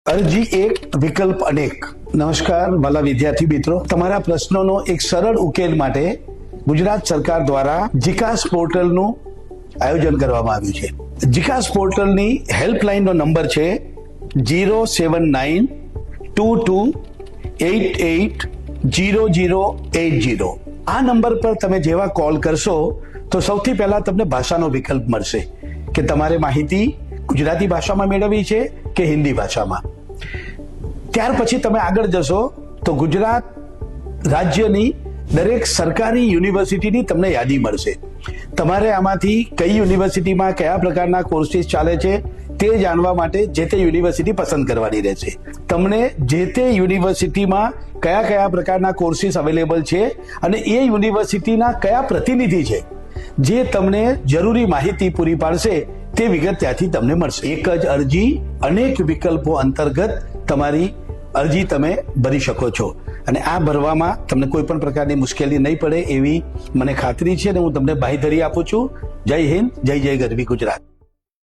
અરજી એક વિકલ્પ અનેક. નમસ્કાર વાલા વિદ્યાર્થી મિત્રો, તમારા પ્રશ્નોનો એક સરળ ઉકેલ માટે ગુજરાત સરકાર દ્વારા જીકાસ પોર્ટલનું આયોજન કરવામાં આવ્યું છે. જીકાસ પોર્ટલની હેલ્પલાઇનનો નંબર છે 07922880080. આ નંબર પર તમે જેવા કોલ કરશો તો સૌથી પહેલા તમને ભાષાનો વિકલ્પ મળશે કે તમારે માહિતી ગુજરાતી ભાષામાં મેળવવી છે કે હિન્દી ભાષામાં. ત્યાર પછી તમે આગળ જશો તો ગુજરાત રાજ્યની દરેક સરકારી યુનિવર્સિટીની તમને યાદી મળશે. તમારે આમાંથી કઈ યુનિવર્સિટીમાં કયા પ્રકારના કોર્સીસ ચાલે છે તે જાણવા માટે જે તે યુનિવર્સિટી પસંદ કરવાની રહેશે. તમને જે તે યુનિવર્સિટીમાં કયા કયા પ્રકારના કોર્સીસ અવેલેબલ છે અને એ યુનિવર્સિટીના કયા પ્રતિનિધિ છે જે તમને જરૂરી માહિતી પૂરી પાડશે તે વિગત ત્યાંથી તમને મળશે. એક જ અરજી અનેક વિકલ્પો અંતર્ગત તમારી અરજી તમે ભરી શકો છો અને આ ભરવામાં તમને કોઈ પણ પ્રકારની મુશ્કેલી નહીં પડે એવી મને ખાતરી છે અને હું તમને બાંયધરી આપું છું. જય હિન્દ, જય જય ગરવી ગુજરાત.